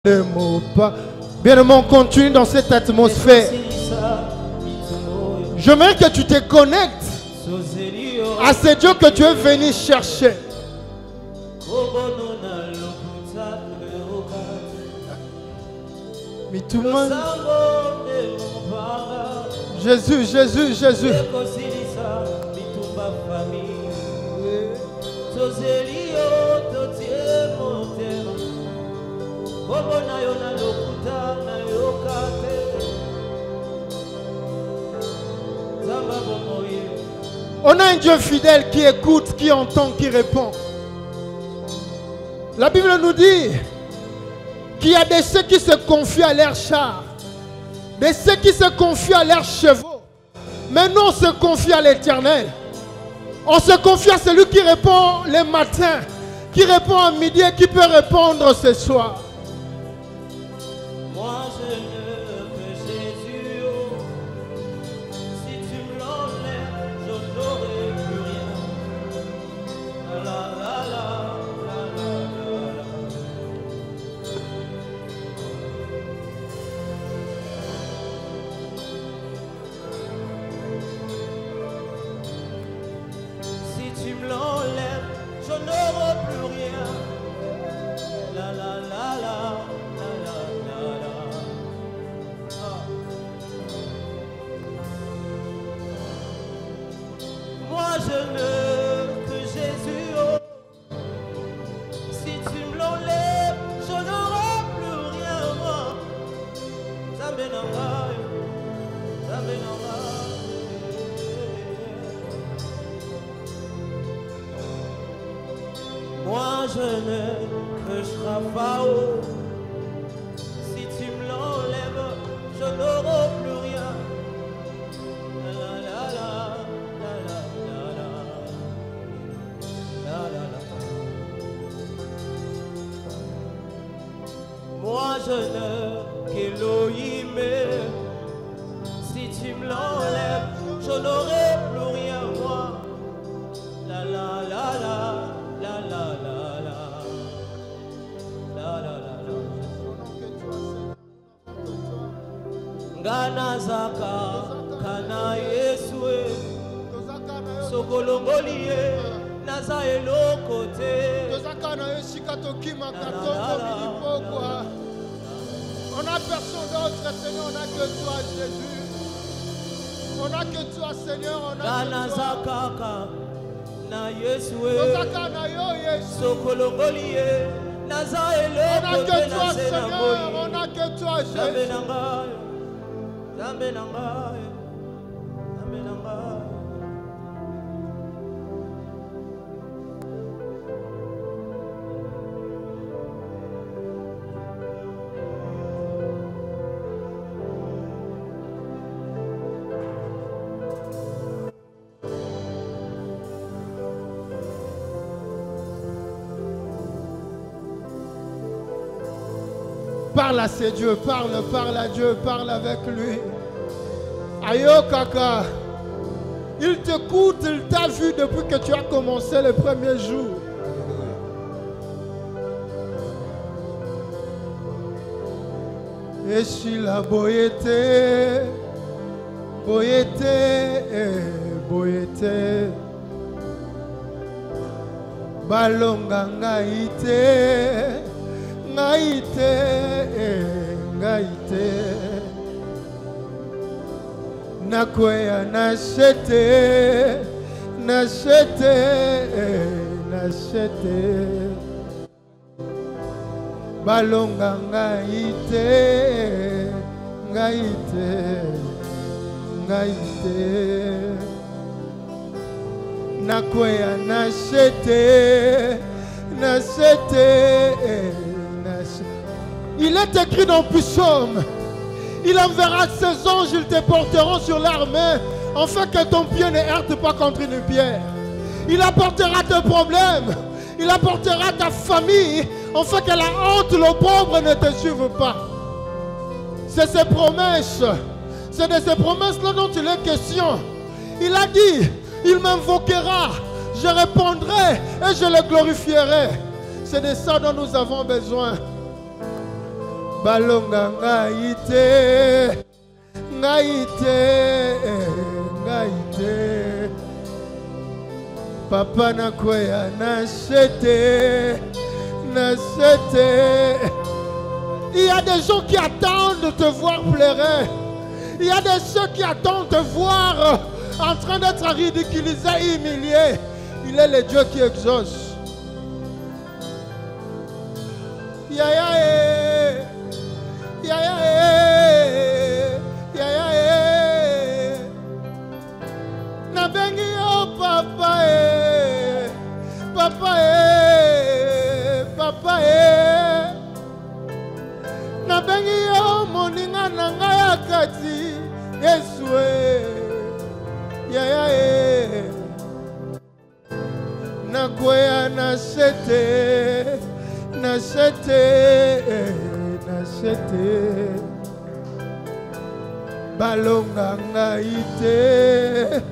Ne mots pas. Bien aimé, on continue dans cette atmosphère. J'aimerais que tu te connectes à ce Dieu que tu es venu chercher. Mais tout le monde. Jésus, Jésus, Jésus. On a un Dieu fidèle qui écoute, qui entend, qui répond. La Bible nous dit qu'il y a de ceux qui se confient à leurs chars, de ceux qui se confient à leurs chevaux. Mais nous, on se confie à l'Éternel. On se confie à celui qui répond le matin, qui répond à midi et qui peut répondre ce soir. Moi je ne veux Jésus, si tu me l'enlèves, je n'aurai plus rien. La la la la la la. Si tu me l'enlèves, je n'aurai plus rien. La la la la. Moi je ne veux Jésus, si tu me l'enlèves, je n'aurai plus rien, moi. Ça m'énerve, ça m'énerve. Moi je ne veux Pharaon, si tu me l'enlèves, je n'aurai plus rien. La la la la. Moi je ne qu'Élohim, si tu me l'enlèves, je n'aurai plus rien, moi. La la la la la la la la la la la. Ngana zaka kana Yesue, sokolongoliye naza elokote. On n'a personne d'autre, Seigneur, on n'a que toi, Jésus. On n'a que toi, Seigneur, on n'a que toi. Na Yesue, sokolongoliye naza elokote. On n'a que toi, Seigneur, on n'a que toi, Jésus. Parle à ce Dieu, parle à Dieu, parle avec lui. Ayo Kaka, il t'écoute, il t'a vu depuis que tu as commencé le premier jour. Et si la boyété, balonga ngaite. Ngaite, nakwea nachete, balonga ngaite, nakwea nachete. Il est écrit dans Psaume, il enverra ses anges, ils te porteront sur leurs mains, afin que ton pied ne heurte pas contre une pierre. Il apportera tes problèmes, il apportera ta famille, afin que la honte, l'opprobre ne te suive pas. C'est ses promesses, c'est de ces promesses-là dont il est question. Il a dit, il m'invoquera, je répondrai et je le glorifierai. C'est de ça dont nous avons besoin. balonga ngaite ngaite ngaite papa nakwea nachete nachete. Il y a des gens qui attendent de te voir pleurer. Il y a des ceux qui attendent de te voir en train d'être ridiculisé, humilié. Il est le Dieu qui exauce. Ya ya ya ya ya ya na bengi oh papa papa papa na bengi oh moninga nanga ya kati Yesu ya ya na kwea na sete nachete nachete balonga ngaite.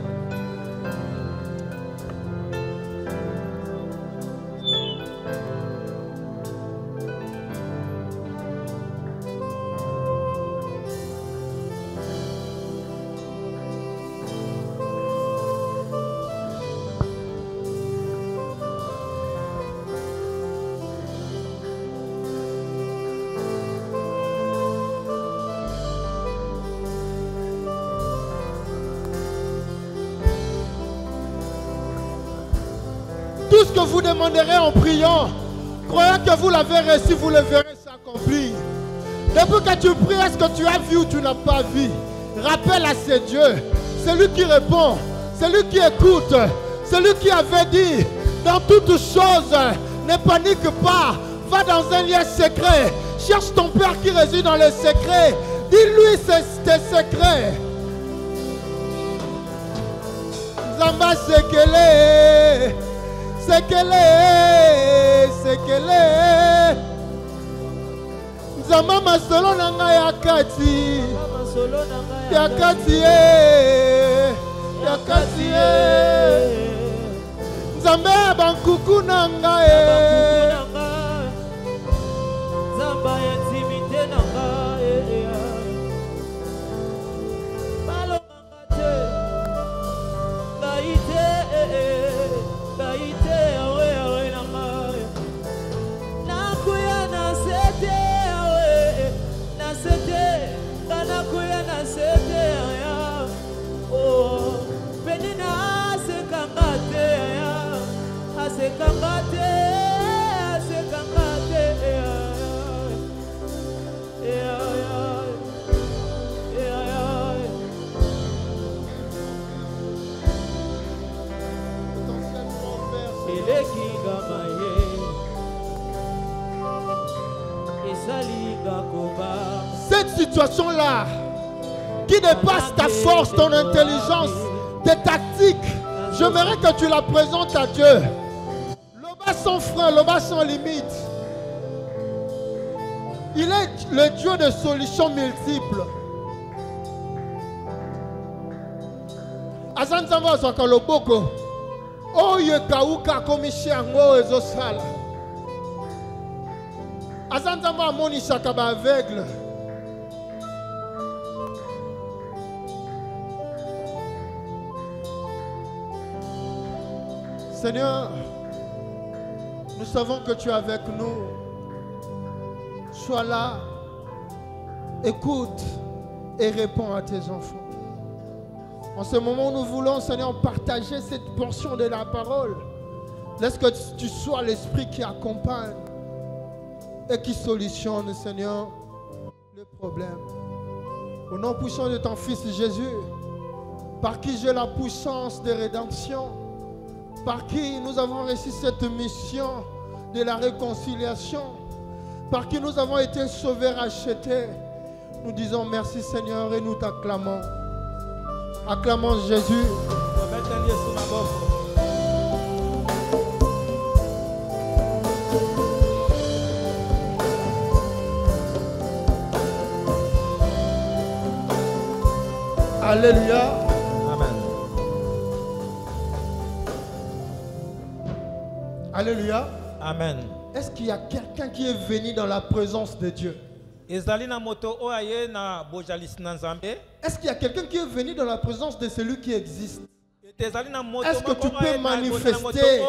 Tout ce que vous demanderez en priant, croyez que vous l'avez reçu, vous le verrez s'accomplir. Depuis que tu pries, est-ce que tu as vu ou tu n'as pas vu? Rappelle à ce Dieu, celui qui répond, celui qui écoute, celui qui avait dit, dans toutes choses, ne panique pas, va dans un lieu secret, cherche ton Père qui réside dans le secret, dis-lui tes secrets. Zamba sekele. C'est qu'elle est, Nzamba masolo nanga yakati, yakati Nzambe bankuku nanga Nzamba intimité nanga balonga te, gaite gaite awe awe nanga nakuya na sete awe na sete nakuya na sete ya oh penina sekangate ya asekangate ya cette situation-là qui dépasse ta force, ton intelligence, tes tactiques, j'aimerais que tu la présentes à Dieu. Loba sans frein, Loba sans limite. Il est le Dieu de solutions multiples. Azanzamba Zakaloboko. Oh yekauka komishi yango ezosala. Azanzamba amoni sakaba aveugle. Seigneur, nous savons que tu es avec nous. Sois là, écoute et réponds à tes enfants. En ce moment, nous voulons, Seigneur, partager cette portion de la parole. Laisse que tu sois l'esprit qui accompagne et qui solutionne, Seigneur, le problème. Au nom puissant de ton Fils Jésus, par qui j'ai la puissance de rédemption, par qui nous avons reçu cette mission de la réconciliation, par qui nous avons été sauvés, rachetés, nous disons merci Seigneur et nous t'acclamons. Acclamons Jésus. Alléluia. Amen. Alléluia. Amen. Est-ce qu'il y a quelqu'un qui est venu dans la présence de Dieu? Est-ce qu'il y a quelqu'un qui est venu dans la présence de celui qui existe? Est-ce que tu peux manifester?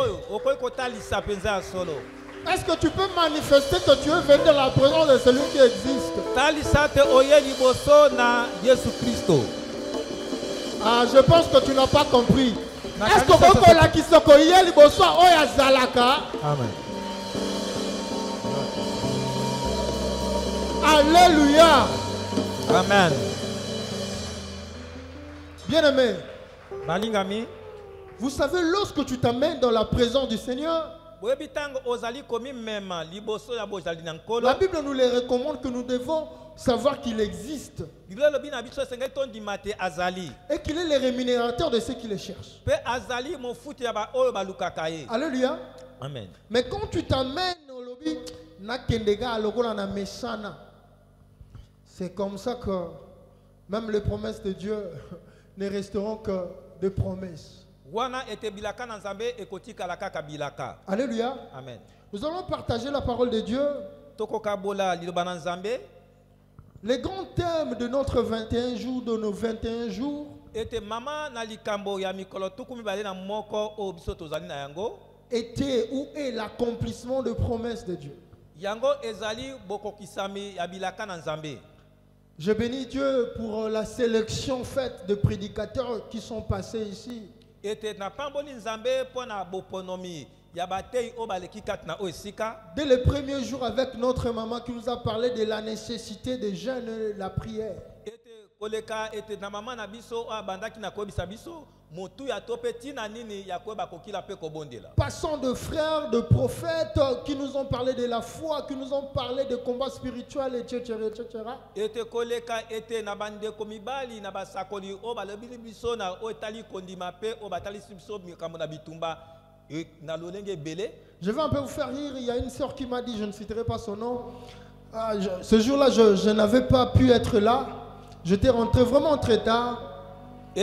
Est-ce que tu peux manifester que tu es venu dans la présence de celui qui existe? Ah, je pense que tu n'as pas compris. Est-ce que tu as qui se connaît liboso oya zalaka? Amen. Alléluia. Amen. Bien-aimé, Balingami, vous savez, lorsque tu t'amènes dans la présence du Seigneur, la Bible nous les recommande que nous devons savoir qu'il existe et qu'il est le rémunérateur de ceux qui le cherchent. Alléluia. Amen. Mais quand tu t'amènes au lobby, c'est comme ça que même les promesses de Dieu ne resteront que des promesses. Alléluia. Amen. Nous allons partager la parole de Dieu. Les grands thèmes de notre 21 jours, de nos 21 jours, était ou est l'accomplissement de promesses de Dieu. Je bénis Dieu pour la sélection faite de prédicateurs qui sont passés ici. Dès le premier jour avec notre maman qui nous a parlé de la nécessité des jeûnes et de la prière. Passant de frères, de prophètes qui nous ont parlé de la foi, qui nous ont parlé de combats spirituels, etc. Je vais un peu vous faire rire. Il y a une sœur qui m'a dit, je ne citerai pas son nom. Ce jour-là, je n'avais pas pu être là. J'étais rentré vraiment très tard. Je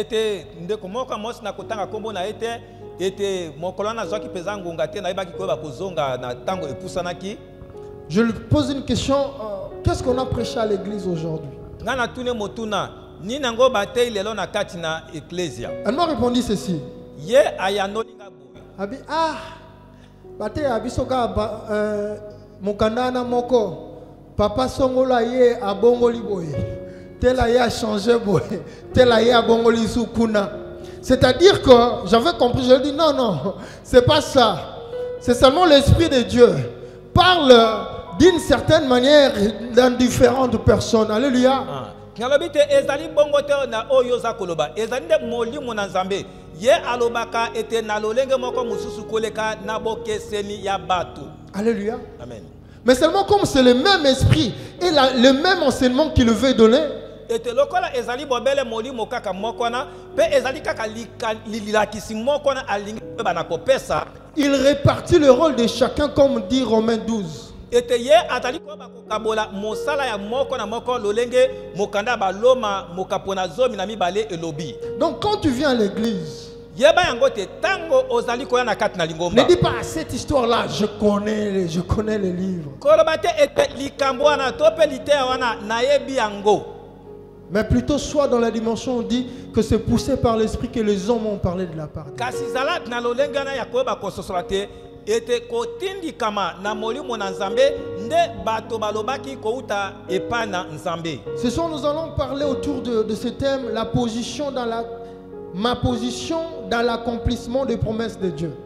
lui pose une question. Qu'est-ce qu'on a prêché à l'église aujourd'hui? Elle m'a répondu ceci. Papa Songola ye abongoli boye. Tel a changé boye. Tel a bongoli sukuna. C'est-à-dire que j'avais compris, je dis non, c'est pas ça. C'est seulement l'Esprit de Dieu. Parle d'une certaine manière dans différentes personnes. Alléluia. Alléluia. Amen. Mais seulement comme c'est le même esprit et le même enseignement qu'il veut donner, il répartit le rôle de chacun comme dit Romains 12. Donc quand tu viens à l'église, ne dis pas cette histoire-là, je connais les livres. Mais plutôt soit dans la dimension où on dit que c'est poussé par l'esprit que les hommes ont parlé de la part de Dieu. Ce soir, nous allons parler autour de ce thème, ma position dans l'accomplissement des promesses de Dieu.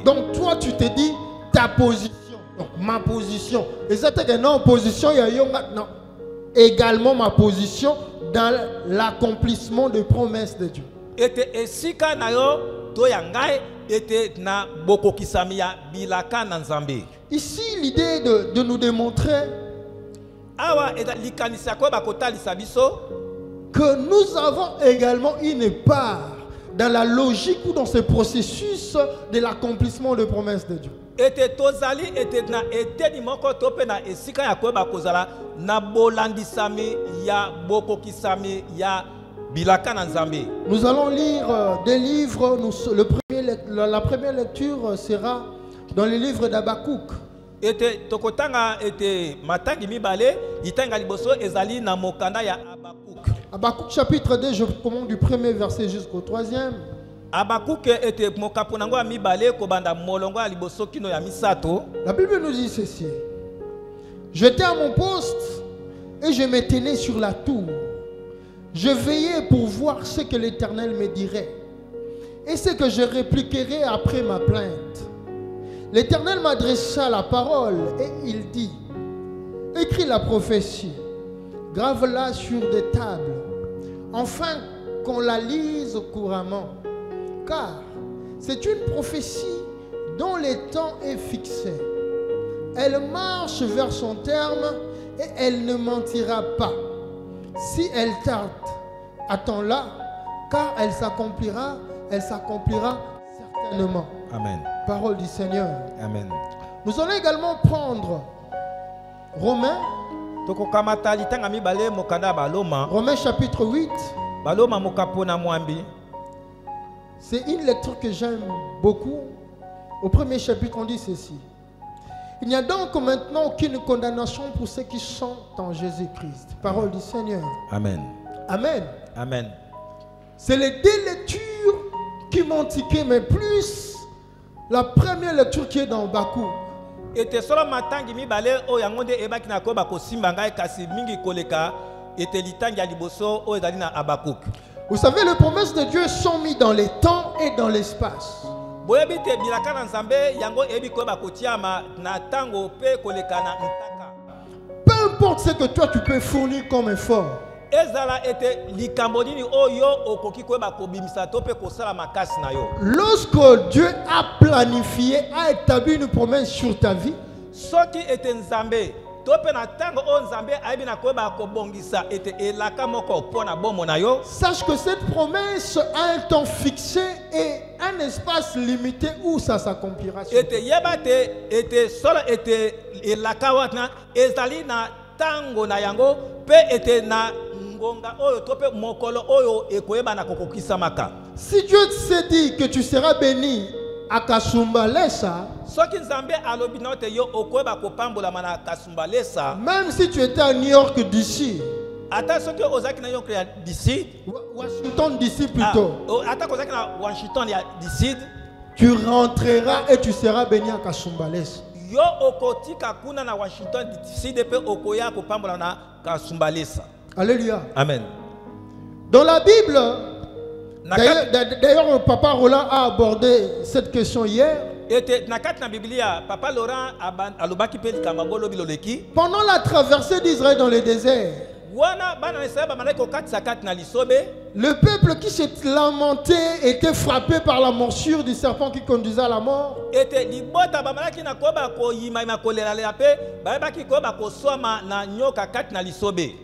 Donc toi tu te dis ta position, donc ma position. Et ça que non position, non. Également ma position dans l'accomplissement des promesses de Dieu. Ici l'idée de nous démontrer que nous avons également une part dans la logique ou dans ce processus de l'accomplissement des promesses de Dieu. Nous allons lire des livres. La première lecture sera dans le livre d'Habakkuk. Habakkuk chapitre 2, je commence du premier verset jusqu'au 3e. La Bible nous dit ceci. J'étais à mon poste et je me tenais sur la tour. Je veillais pour voir ce que l'Éternel me dirait et ce que je répliquerai après ma plainte. L'Éternel m'adressa la parole et il dit: écris la prophétie, grave-la sur des tables, afin qu'on la lise couramment. Car c'est une prophétie dont le temps est fixé. Elle marche vers son terme et elle ne mentira pas. Si elle tarde, attends-la, car elle s'accomplira certainement. Amen. Parole du Seigneur. Amen. Nous allons également prendre Romains chapitre 8. C'est une lecture que j'aime beaucoup. Au premier chapitre, on dit ceci. Il n'y a donc maintenant aucune condamnation pour ceux qui sont en Jésus-Christ. Parole du Seigneur. Amen. Amen. Amen. C'est les deux lectures qui m'ont tiqué, mais plus la première lecture qui est dans Habakkuk. Vous savez, les promesses de Dieu sont mises dans les temps et dans l'espace. Peu importe ce que toi tu peux fournir comme effort, lorsque Dieu a planifié, a établi une promesse sur ta vie, sache que cette promesse a un temps fixé et un espace limité où ça s'accomplira. Si Dieu s'est dit que tu seras béni à Kasumbalesa, même si tu étais à New York d'ici, Washington d'ici plutôt, tu rentreras et tu seras béni à Kasumbalesa. Alléluia. Amen. Dans la Bible, d'ailleurs, Papa Roland a abordé cette question hier. Pendant la traversée d'Israël dans le désert, le peuple qui s'est lamenté était frappé par la morsure du serpent qui conduisait à la mort.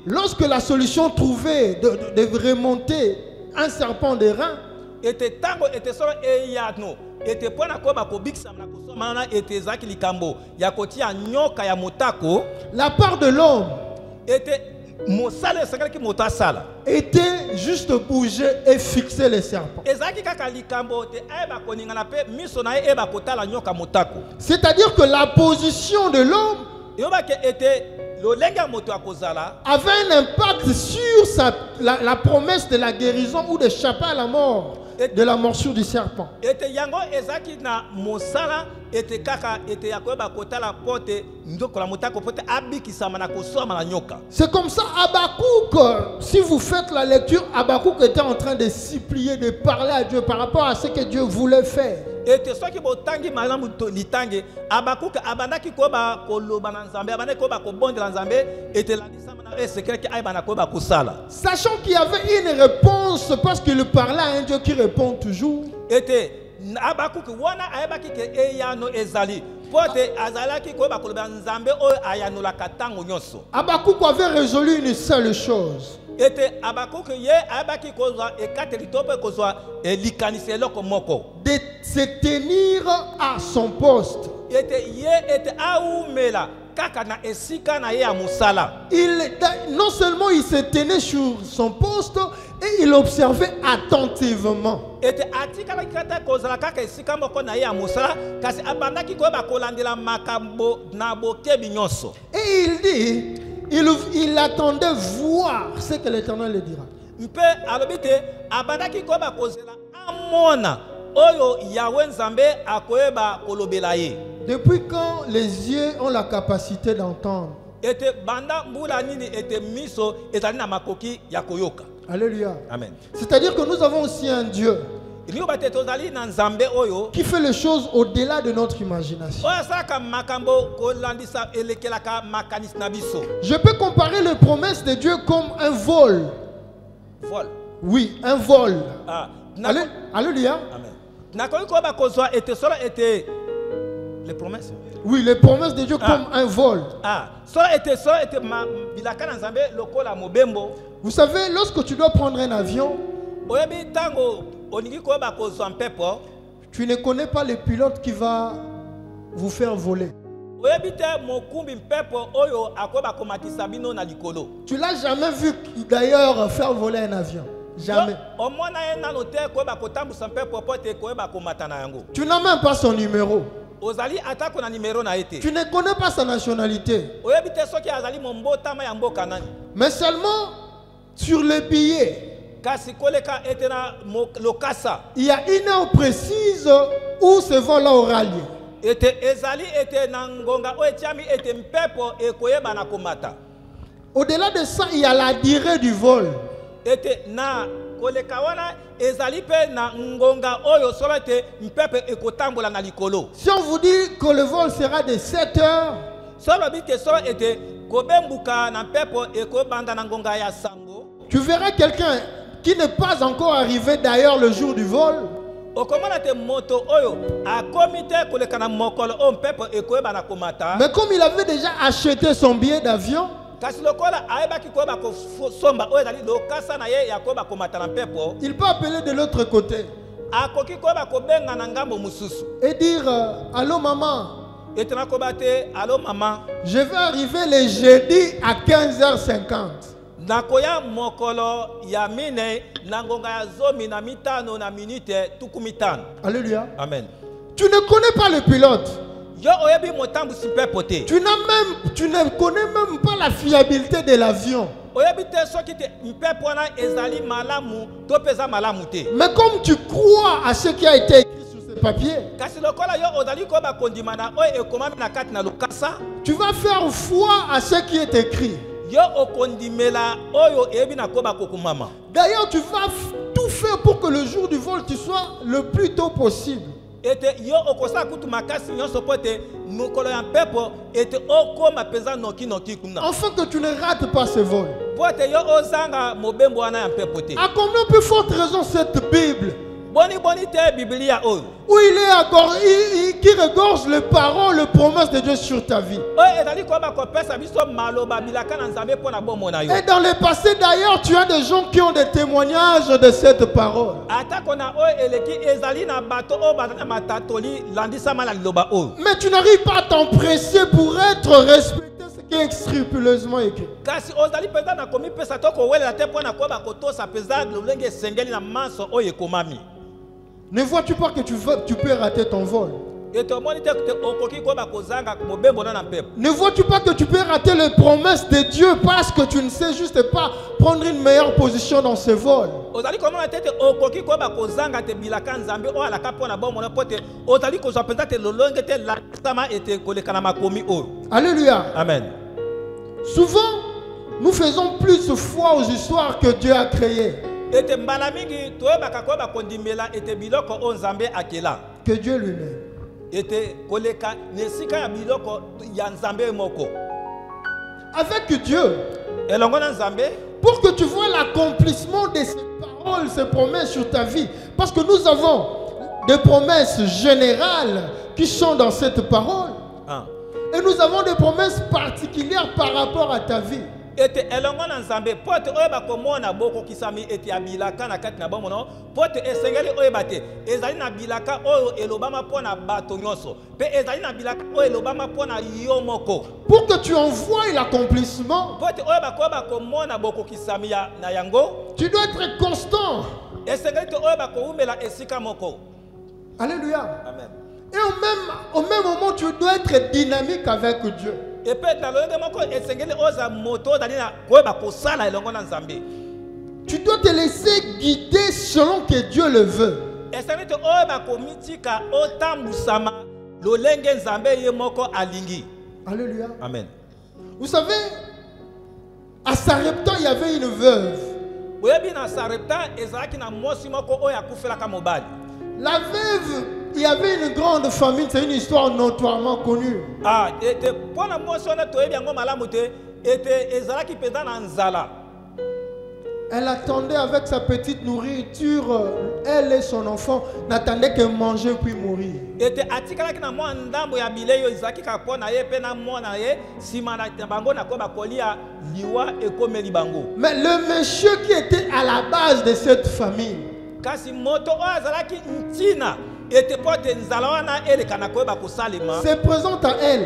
Lorsque la solution trouvée de remonter un serpent des reins, la part de l'homme était juste bouger et fixer les serpents. C'est-à-dire que la position de l'homme avait un impact sur la promesse de la guérison ou d'échapper à la mort de la morsure du serpent. C'est comme ça Habakkuk, si vous faites la lecture, Habakkuk était en train de supplier, de parler à Dieu par rapport à ce que Dieu voulait faire. Sachant qu'il y avait une réponse parce qu'il parlait à un Dieu qui répond toujours. Habakkuk avait résolu une seule chose. De se tenir à son poste. non seulement il se tenait sur son poste, et il observait attentivement. Et il dit, il attendait voir ce que l'Éternel lui dira. Depuis quand les yeux ont la capacité d'entendre? Alléluia. Amen. C'est-à-dire que nous avons aussi un Dieu qui fait les choses au-delà de notre imagination. Je peux comparer les promesses de Dieu comme un vol. Vol. Oui, un vol. Ah. Alléluia. Amen. Les promesses. Oui, les promesses de Dieu comme un vol. Vous savez, lorsque tu dois prendre un avion, tu ne connais pas le pilote qui va vous faire voler. Tu l'as jamais vu d'ailleurs faire voler un avion. Jamais. Tu n'as même pas son numéro. Tu ne connais pas sa nationalité. Mais seulement sur le billet, il y a une heure précise où ce vol aura lieu. Au-delà de ça, il y a la durée du vol. Si on vous dit que le vol sera de 7 heures, tu verras quelqu'un qui n'est pas encore arrivé d'ailleurs le jour du vol. Mais comme il avait déjà acheté son billet d'avion, il peut appeler de l'autre côté et dire allô maman, je vais arriver le jeudi à 15h50. Alléluia. Amen. Tu ne connais pas le pilote. Tu ne connais même pas la fiabilité de l'avion. Mais comme tu crois à ce qui a été écrit sur ce papier, tu vas faire foi à ce qui est écrit. D'ailleurs, tu vas tout faire pour que le jour du vol, tu sois le plus tôt possible. Afin que tu ne rates pas ce vol. À combien plus forte raison cette Bible où il est qui regorge les paroles, les promesses de Dieu sur ta vie. Et dans le passé d'ailleurs, tu as des gens qui ont des témoignages de cette parole. Mais tu n'arrives pas à t'empresser pour être respecté ce qui est scrupuleusement écrit. Ne vois-tu pas que tu peux rater ton vol? Ne vois-tu pas que tu peux rater les promesses de Dieu parce que tu ne sais juste pas prendre une meilleure position dans ce vol? Alléluia. Amen. Souvent, nous faisons plus foi aux histoires que Dieu a créées que Dieu lui-même. Avec Dieu, pour que tu vois l'accomplissement de ces paroles, ces promesses sur ta vie, parce que nous avons des promesses générales qui sont dans cette parole, et nous avons des promesses particulières par rapport à ta vie. ete elongo na nzambe pote oyeba komona boko kisami ete abilaka na kati na bomono pote esengeli oyeba te ezali na bilaka oyo elobama pona bato nyonso pe ezali na bilaka oyo elobama pona yo moko pour que tu envoies l'accomplissement. pote oyeba koyeba komona boko kisami na yango Tu dois être constant. esengeli te oyeba koumela esika moko. Alléluia. Amen. Et au même moment, tu dois être dynamique avec Dieu. Et peut-être na lolenge moko esengeli oza moto dali na koyeba kosala elongo na nzambe. Tu dois te laisser guider selon que Dieu le veut. esengeli te oyeba komitika otambusama lolenge nzambe ye moko alingi. Alléluia. Amen. Vous savez, à Sarepta, il y avait une veuve. Oyebi na Sarepta ezalaki na mwasi moko oyo akufelaka mobali. La veuve, il y avait une grande famine. C'est une histoire notoirement connue. Ah, ete pona mwasi wana toyebi yango malamu te ete ezalaki peza na nzala. Elle attendait avec sa petite nourriture. Elle et son enfant n'attendaient que manger puis mourir. Ete atikalaki na mwa ndambo ya bileyo ezalaki ka pona ye pe na mwana ye sima na bango na koba kolia liwa ekomeli bango. Mais le monsieur qui était à la base de cette famine, kasi moto oyo azalaki ntina ete pote nzala wana eleka na koyeba kosalema se présente à elle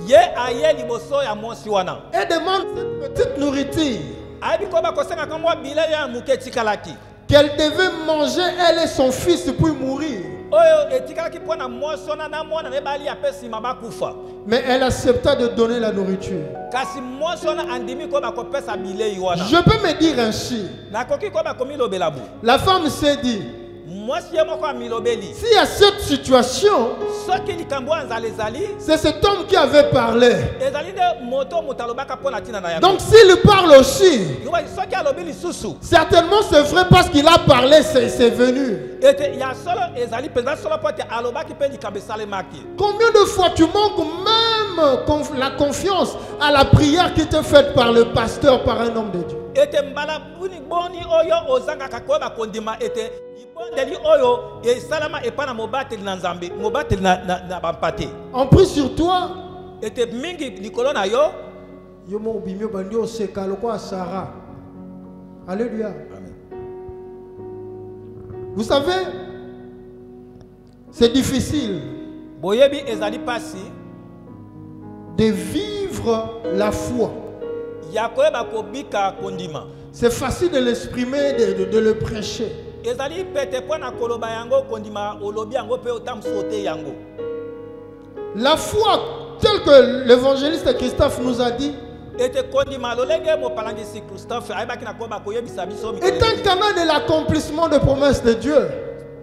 ye aye liboso ya mwasi wana et demande cette petite nourriture ayebi koyeba kosengaka mwa bileyo ya moke etikalaki qu'elle devait manger, elle et son fils, puis mourir. oyo etikalaki mpo na mwasi wana na mwana ne balia mpe nsima bakufa. Mais elle accepta de donner la nourriture. kasi mwasi wana andimi koyeba kopesa bilei wana. Je peux me dire ainsi. nakoki koyeba komilobela bo. La femme s'est dit, mwasi ye moko amilobeli s'il y a cette situation, soki likambo ya nzala ezali c'est cet homme qui avait parlé. ezali nde moto moto alobaka mpo na ntina na yango. Donc s'il parle aussi, soki alobi lisusu certainement c'est vrai parce qu'il a parlé, c'est venu. ete ya solo ezali mpenza solo mpo ete alobaki mpe likambo esalemaki. Combien de fois tu manques même la confiance à la prière qui était faite par le pasteur, par un homme de Dieu? ete mbala buni boni oyo ozangaka koyeba kondima ete libondeli oyo esalama epa na mobateli na nzambe mobateli na bampate. On prie sur toi. ete mingi likolo na yo. Yo mo bimio bandio sekalo kwa Sarah. Alléluia. Amen. Vous savez, c'est difficile boyebi ezali pasi de vivre la foi. ya koyeba kobika kondima. C'est facile de l'exprimer, de le prêcher. ezali pete mpo na koloba yango kondima olobi yango mpe otambusa te yango. La foi, telle que l'évangéliste Christophe nous a dit, ete kondima lolenge mopalangisi Christophe ayebaki na koyeba koyebisa biso est un canal de l'accomplissement des promesses de Dieu.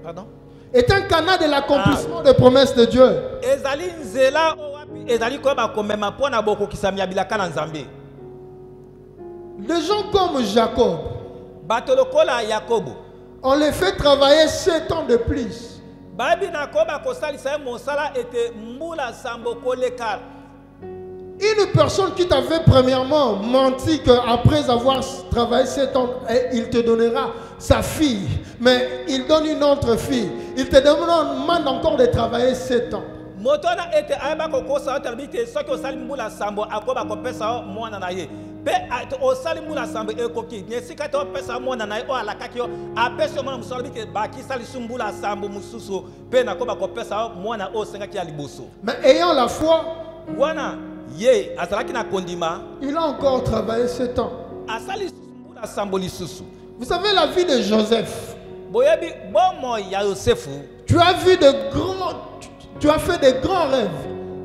Pardon? Est un canal de l'accomplissement des promesses de Dieu. ezali nzela owapi ezali koyeba komema mpo na bokokisami ya bilaka na nzambe. Des gens comme Jacob, bato lokola Yakobo on les fait travailler 7 ans de plus. bayebi na koyeba kosalisa ye mosala ete mbula sambo koleka. Une personne qui t'avait premièrement menti qu'après avoir travaillé 7 ans, il te donnera sa fille, mais il donne une autre fille. Il te demande encore de travailler 7 ans. moto na ete ayeba kokosa otalobi te soki osali mbula sambo akoyeba kopesa yo mwana na ye mpe osali mbula sambo ekoki nesika te opesa mwana na ye oyo alakaki yo apesi yo mwana mosusu alobi te bakisa lisu mbula sambo mosusu mpe nakoyeba kopesa yo mwana oyo osengaki ya liboso. Mais ayant la foi, wana ye azalaki na kondima il a encore travaillé 7 ans. asali lisusu mbula sambo lisusu. Vous savez la vie de Joseph. boyebi bomo ya yosefu Tu as vu de grands, tu as fait de grands rêves.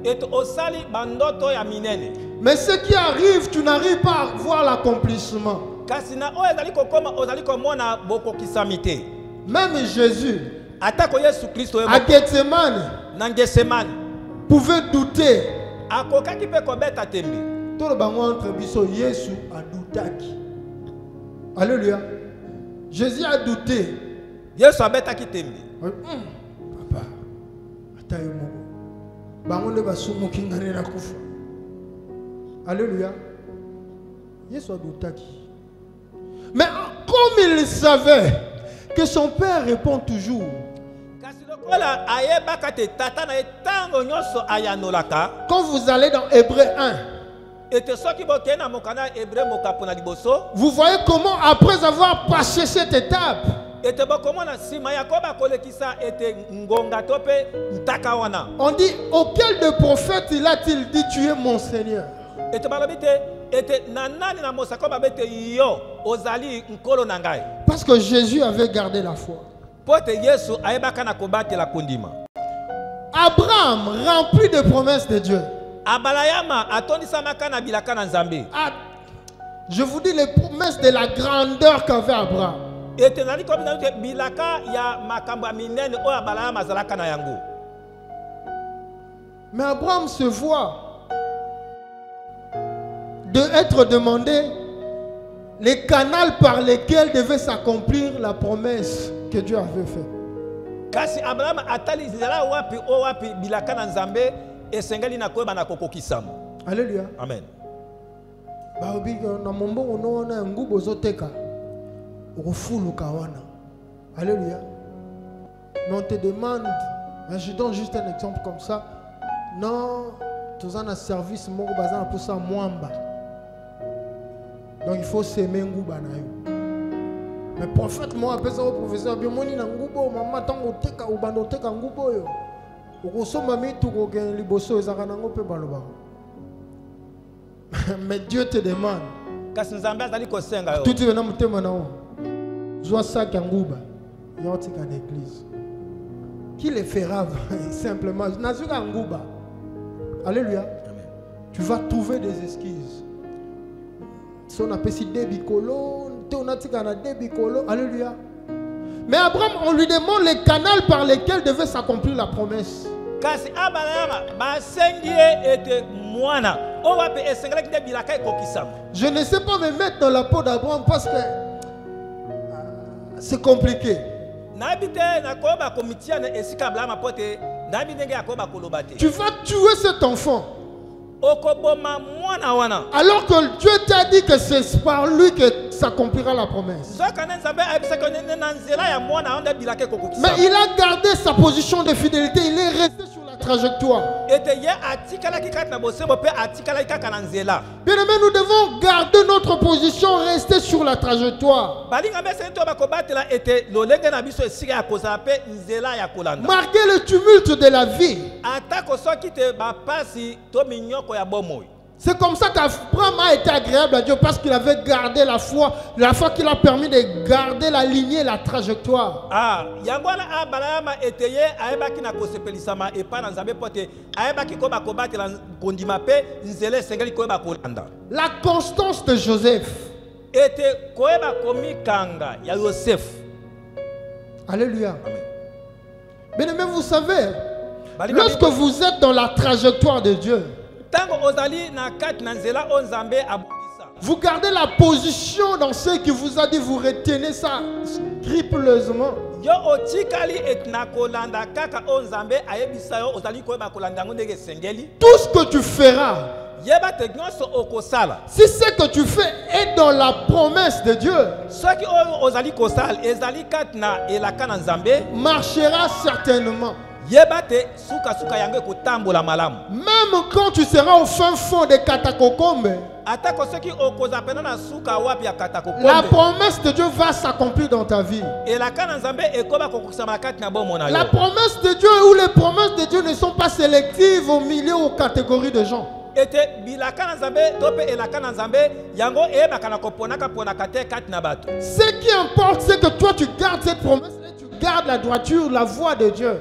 ete osali bandoto ya minene. Mais ce qui arrive, tu n'arrives pas à voir l'accomplissement. kasi na oyo ezali kokoma ozali komona bokokisami te. Même Jésus, atako yesu kristo à Gethsemane, na Getsemane pouvait douter. akokaki mpe kobeta tembe. Tout le bango entre biso, Jésus a douté. Alléluia. Jésus a douté. yesu abetaki tembe. Papa, ataye moko. Bango ne basumu kingane na kufa. Alléluia. Jésus a douté. Mais comme il savait que son père répond toujours, kasi lokola ayebaka te tata na ye ntango nyonso ayanolaka. quand vous allez dans Hébreu 1, Vous voyez comment après avoir passé cette étape, on dit auquel de prophète il a-t-il dit tu es mon Seigneur? Parce que Jésus avait gardé la foi. Abraham rempli de promesses de Dieu. Je vous dis les promesses de la grandeur qu'avait Abraham. Mais Abraham se voit être demandé les canaux par lesquels devait s'accomplir la promesse que Dieu avait faite. Alléluia. Amen. Alléluia. Mais on te demande, je donne juste un exemple comme ça. Non, tu as un service pour ça mwamba. Donc il faut s'aimer nguba na yo. Mais prophète moi appelle ça au professeur bien moni na ngubo maman tango teka ubando teka ngubo yo. Okosoma mitu ko gen liboso ezaka nango pe baloba. Mais Dieu te demande. Kasi nzambe azali ko senga yo. Tout tu na mutema na o. Zwa ça kanguba. Yo tika na église. Qui le fera simplement nazuka nguba. Alléluia. Amen. Tu vas trouver des excuses. Si on appelle ça des bicolos, on a des bicolos. Alléluia. Mais Abraham, on lui demande les canaux par lesquels devait s'accomplir la promesse. Je ne sais pas me mettre dans la peau d'Abraham parce que c'est compliqué. Tu vas tuer cet enfant. Alors que Dieu t'a dit que c'est par lui que s'accomplira la promesse. Mais il a gardé sa position de fidélité. Il est resté sur la trajectoire. Bien-aimés, nous devons garder notre position, rester sur la trajectoire. Marquer le tumulte de la vie. C'est comme ça qu'Abraham a été agréable à Dieu parce qu'il avait gardé la foi qui l'a permis de garder la lignée, la trajectoire. La constance de Joseph. Alléluia. Bien-aimés, vous savez, lorsque vous êtes dans la trajectoire de Dieu, vous gardez la position dans ce qu'il vous a dit, vous retenez ça scrupuleusement. Tout ce que tu feras, si ce que tu fais est dans la promesse de Dieu, marchera certainement. Même quand tu seras au fin fond des catacombes, la promesse de Dieu va s'accomplir dans ta vie. La promesse de Dieu ou les promesses de Dieu ne sont pas sélectives au milieu aux catégories de gens. Ce qui importe, c'est que toi tu gardes cette promesse et tu gardes la droiture, la voie de Dieu.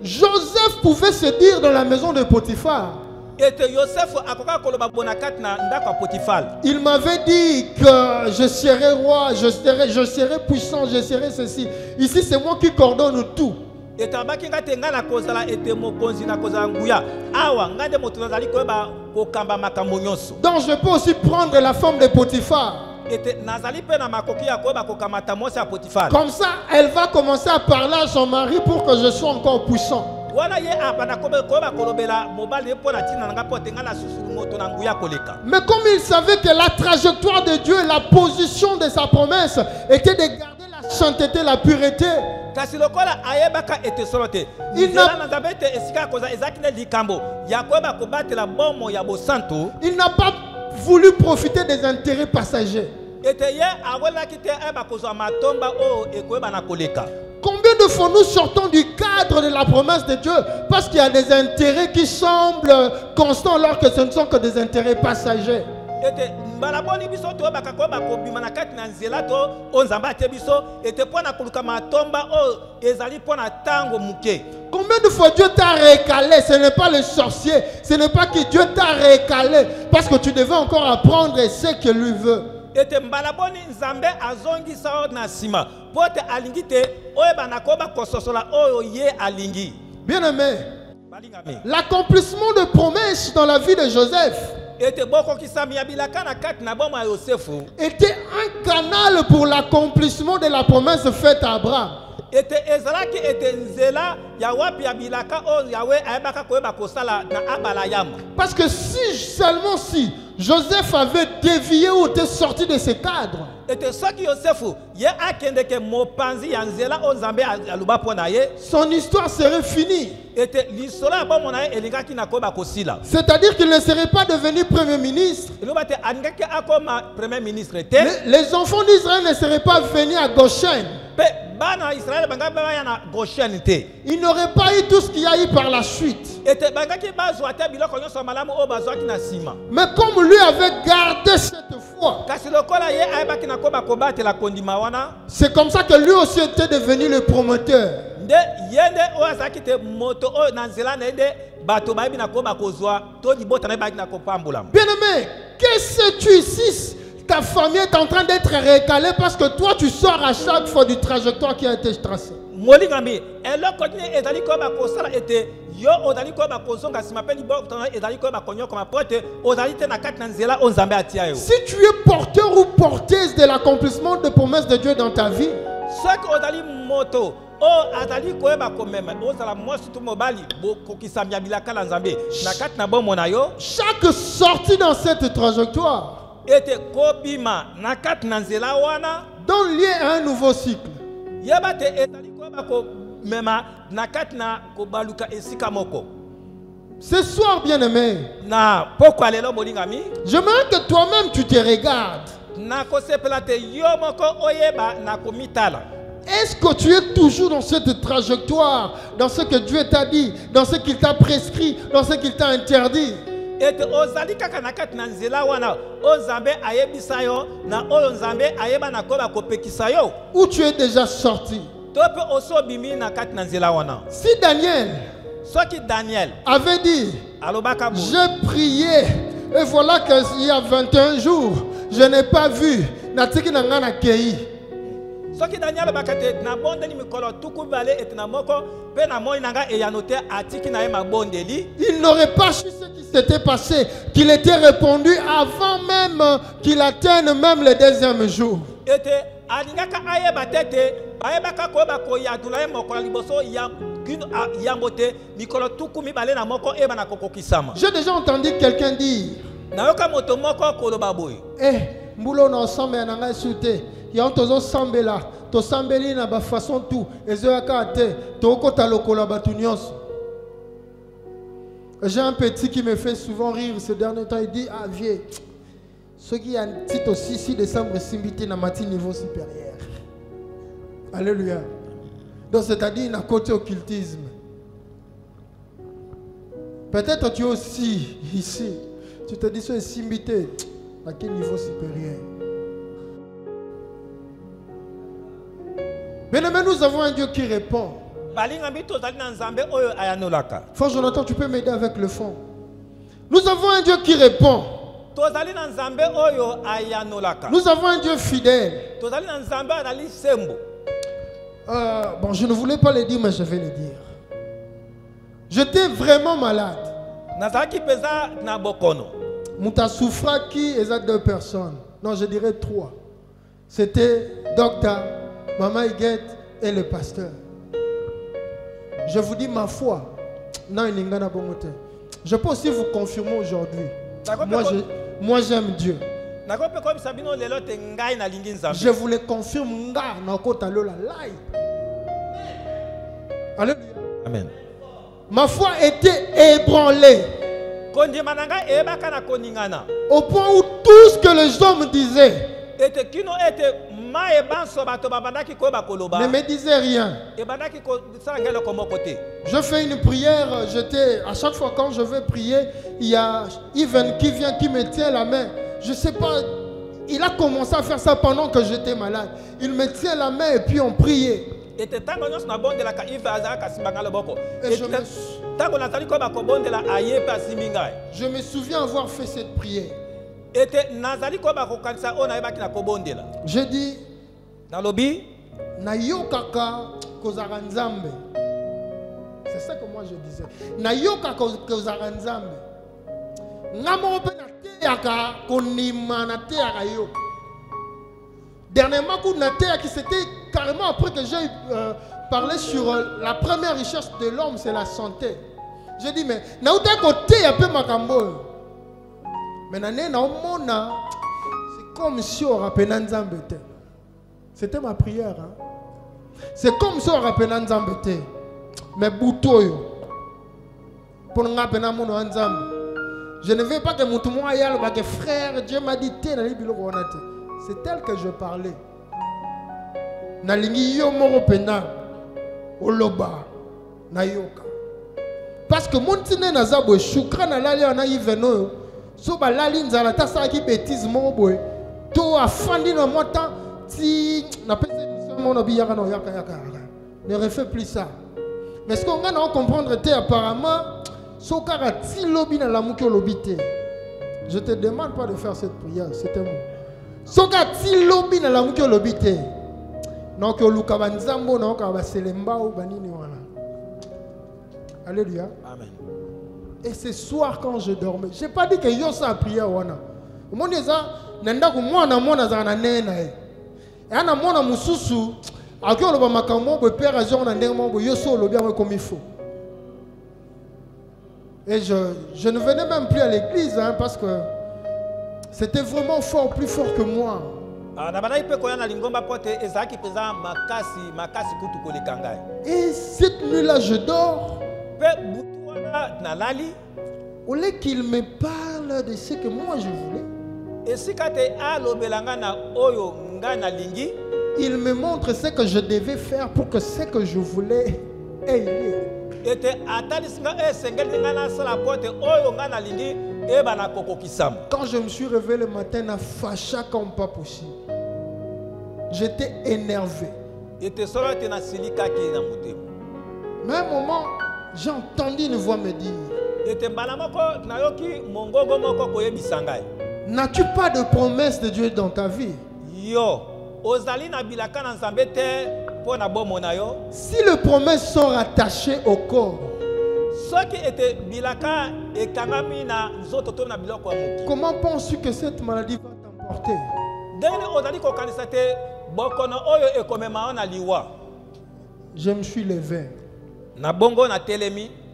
Joseph pouvait se dire dans la maison de Potiphar, il m'avait dit que je serai roi, je serai puissant, je serai ceci. Ici c'est moi qui coordonne tout. Donc je peux aussi prendre la femme de Potiphar. Comme ça, elle va commencer à parler à son mari pour que je sois encore puissant. Mais comme il savait que la trajectoire de Dieu, la position de sa promesse était de garder la sainteté, la pureté, kasi lokola ayebaka ete solo te nzela na nzambe ete esika koza ezalaki nde likambo ya koyeba kobatela bomoi ya bosantu. Il n'a pas voulu profiter des intérêts passagers. Ete ye awelaki te ayeba kozwa matomba oyo ekoyeba na koleka. Combien de fois nous sortons du cadre de la promesse de Dieu parce qu'il y a des intérêts qui semblent constants alors que ce ne sont que des intérêts passagers. Ete mbalaboni biso to bakako bakobima na kati na nzela to onzamba ate biso ete pona koluka matomba o ezali pona tango muke. Combien de fois Dieu t'a récalé? Ce n'est pas le sorcier, ce n'est pas que Dieu t'a récalé parce que tu devais encore apprendre ce que lui veut. Ete mbalaboni nzambe azongi sao na sima pote alingi te oyeba nakoba kososola oyo ye alingi. Bien-aimé, l'accomplissement de promesses dans la vie de Joseph était un canal pour l'accomplissement de la promesse faite à Abraham. Parce que seulement si Joseph avait dévié ou était sorti de ses cadres, son histoire serait finie. C'est-à-dire qu'il ne serait pas devenu premier ministre. Les enfants d'Israël ne seraient pas venus à Goshen. Il n'aurait pas eu tout ce qu'il y a eu par la suite. Mais comme lui avait gardé cette foi, c'est comme ça que lui aussi était devenu le promoteur. Bien-aimé, qu'est-ce que tu ici? Ta famille est en train d'être récalée parce que toi tu sors à chaque fois du trajectoire qui a été tracé. Si tu es porteur ou porteuse de l'accomplissement de promesses de Dieu dans ta vie, chaque sortie dans cette trajectoire donne lieu à un nouveau cycle. Ce soir, bien-aimé, j'aimerais que toi-même tu te regardes. Est-ce que tu es toujours dans cette trajectoire, dans ce que Dieu t'a dit, dans ce qu'il t'a prescrit, dans ce qu'il t'a interdit? Où tu es déjà sorti? Si Daniel avait dit, j'ai prié et voilà qu'il y a 21 jours, je n'ai pas vu. Il n'aurait pas su ce qui s'était passé, qu'il était répondu avant même qu'il atteigne même le deuxième jour. J'ai déjà entendu quelqu'un dire, Mboulo na ensemble ya nanga soute ya ontozo sambela to sambeli na ba façon tout ezoyaka te to kota lokola batu nyonso. J'ai un petit qui me fait souvent rire ces derniers temps. Il dit, ah vieux, ce qui a un titre aussi 6 décembre simbité na mati niveau supérieur. Alléluia. Donc c'est-à-dire il a côté occultisme. Peut-être tu es aussi ici. Tu te dis c'est simbité. À quel niveau supérieur? Mais nous avons un Dieu qui répond. Frère Jonathan, tu peux m'aider avec le fond. Nous avons un Dieu qui répond. Nous avons un Dieu fidèle. Bon, je ne voulais pas le dire, mais je vais le dire. J'étais vraiment malade. Mouta souffra qui est à 2 personnes. Non, je dirais 3. C'était Docteur, Maman Iguette et le pasteur. Je vous dis ma foi. Je peux aussi vous confirmer aujourd'hui. Moi j'aime Dieu. Je vous le confirme. Alléluia. Amen. Ma foi était ébranlée. Au point où tout ce que les hommes disaient ne me disaient rien. Je fais une prière. À chaque fois quand je vais prier, il y a Yvan qui vient, qui me tient la main. Je ne sais pas, il a commencé à faire ça pendant que j'étais malade. Il me tient la main et puis on priait. Et je me souviens avoir fait cette prière. Je dis, c'est ça que moi je disais. Dernièrement, qui c'était carrément après que j'ai parlé sur la première richesse de l'homme, c'est la santé. Je dis, mais c'est comme si on rappelait Nzambe. C'était ma prière. Hein? C'est comme si on rappelait Nzambe. Mais boutoyo. Pour nous rappeler Nzambe. Je ne veux pas que mon frère, Dieu m'a dit, c'est tel que je parlais. Nalingi yo moro pena oloba na yoka. Parce que mon tine na zabo shukra na lali na yiveno so ba lali nzala ta sa ki bêtise mo boy to afandi na mota ti na pese mission mo na biyaka na yaka. Ne refais plus ça. Mais ce qu'on va comprendre te apparemment so kara ti lobi na lamuki olobite. Je te demande pas de faire cette prière, c'était moi. Soka ti lobi na lamuki olobite. Donc luka banzambo na ka baselemba ou banini wana. Alléluia. Amen. Et ce soir quand je dormais, j'ai pas dit que yo sa prière wana. Omoni eza nenda ko mwana za na nena e. Ana mwana mususu akyo loba makambo bo père azon na ndenge mo yo so lobi comme il faut. Et je ne venais même plus à l'église hein, parce que c'était vraiment fort, plus fort que moi. Et cette nuit-là, je dors. Au lieu qu'il me parle de ce que moi je voulais, il me montre ce que je devais faire pour que ce que je voulais ait lieu. Quand je me suis réveillé le matin, na facha comme pas possible. J'étais énervé. Mais à un moment, j'ai entendu une voix me dire: n'as-tu pas de promesse de Dieu dans ta vie? Si les promesses sont rattachées au corps, comment penses-tu que cette maladie va t'emporter? Je me suis levé.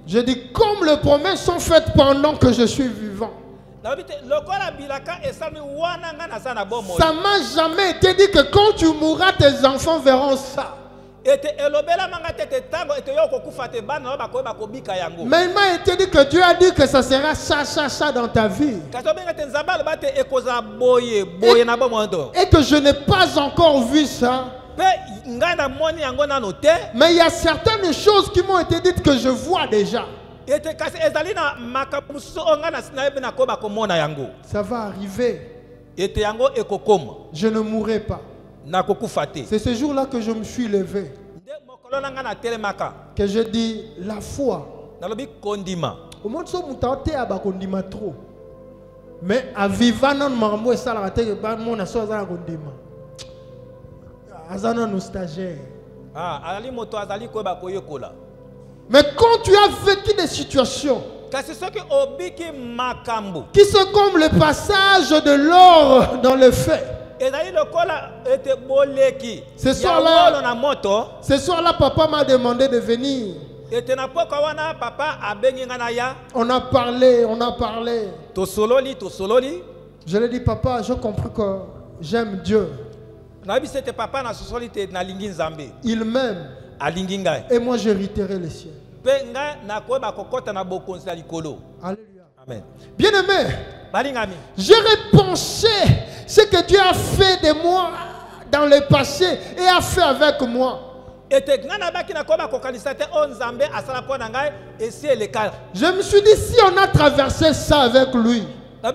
Je dis, comme les promesses sont faites pendant que je suis vivant. Ça m'a jamais été dit que quand tu mourras, tes enfants verront ça. Mais il m'a été dit que Dieu a dit que ça sera ça dans ta vie. Et que je n'ai pas encore vu ça. Mais il y a certaines choses qui m'ont été dites que je vois déjà. Ça va arriver. Je ne mourrai pas. C'est ce jour-là que je me suis levé. Que je dis la foi. Au monde so mutaote abakondima trop. Mais à vivant non marmo et ça la tête ba mon aso za kondima. Azana nos stagiaires. Mais quand tu as vécu des situations qui sont comme le passage de l'or dans le feu. Ce soir-là, papa m'a demandé de venir. On a parlé. Je lui ai dit, papa, j'ai compris que j'aime Dieu. Il m'aime. Et moi j'hériterai les cieux. Alléluia. Amen. Bien-aimé, j'ai repensé ce que Dieu a fait de moi dans le passé et a fait avec moi. Je me suis dit, si on a traversé ça avec lui, ce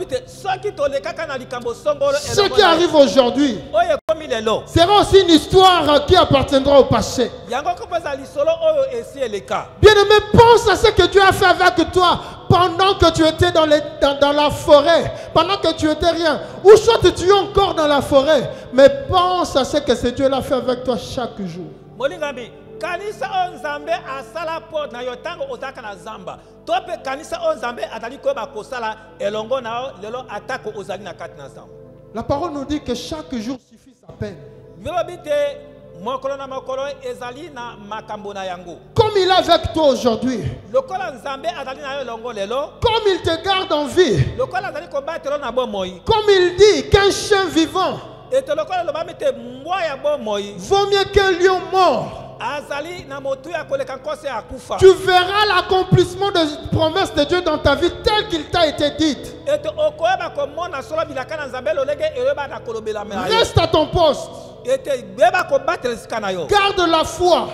qui arrive aujourd'hui sera aussi une histoire qui appartiendra au passé. Bien-aimé, pense à ce que Dieu a fait avec toi pendant que tu étais dans la forêt, pendant que tu étais rien. Ou soit tu es encore dans la forêt, mais pense à ce que ce Dieu l'a fait avec toi chaque jour. Kanisa onzambe asala pot na yotango otaka na zamba. Tope kanisa onzambe atali ko ba kosala elongo na lelo atako ozali na kati na zamba. La parole nous dit que chaque jour suffit sa peine. Vilobite mokolo na mokolo ezali na makambo na yango. Comme il est avec toi aujourd'hui. Lokola nzambe atali na elongo lelo. Comme il te garde en vie. Lokola atali ko batelo na bomoi. Comme il dit qu'un chien vivant vaut mieux qu'un lion mort. Tu verras l'accomplissement des promesses de Dieu dans ta vie telle qu'il t'a été dite. Reste à ton poste. Garde la foi.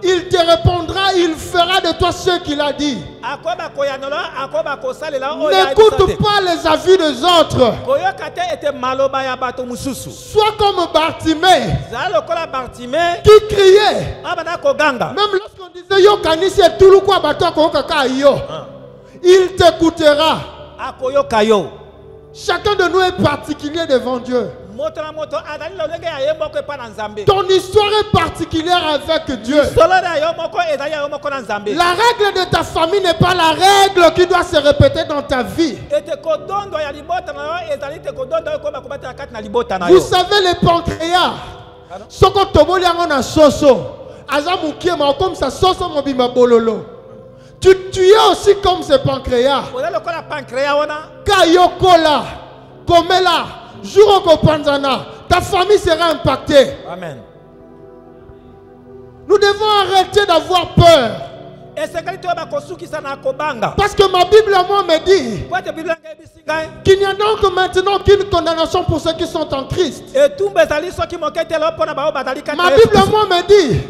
Il te répondra, il fera de toi ce qu'il a dit. N'écoute pas les avis des autres. Sois comme Bartimée qui criait. Même lorsqu'on disait Yo kanisi et tout le quoi il t'écoutera. Chacun de nous est particulier devant Dieu. Ton histoire est particulière avec Dieu. La règle de ta famille n'est pas la règle qui doit se répéter dans ta vie. Vous savez les pancréas. Tu es aussi comme ce pancréas. Kayokola, Komela, Juroko Panzana, ta famille sera impactée. Amen. Nous devons arrêter d'avoir peur. Parce que ma Bible à moi me dit qu'il n'y a donc maintenant qu'une condamnation pour ceux qui sont en Christ. Ma Bible à moi me dit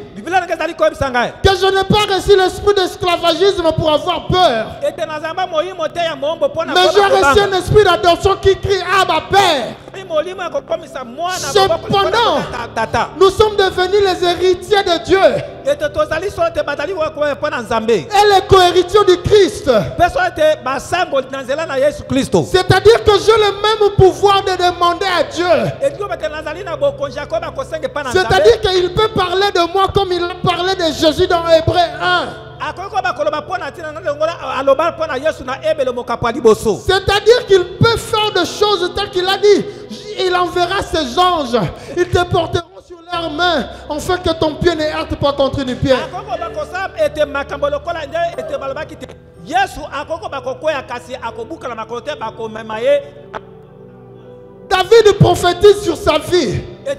que je n'ai pas reçu l'esprit d'esclavagisme pour avoir peur. Mais j'ai reçu un esprit d'adoption qui crie Abba Père. Cependant, nous sommes devenus les héritiers de Dieu et les co-héritiers du Christ. C'est-à-dire que j'ai le même pouvoir de demander à Dieu. C'est-à-dire qu'il peut parler de moi comme il a parlé de Jésus dans Hébreux 1. C'est-à-dire qu'il peut faire des choses telles qu'il a dit. Il enverra ses anges. Ils te porteront sur leurs mains afin que ton pied ne heurte pas contre une pierre. David prophétise sur sa vie. Il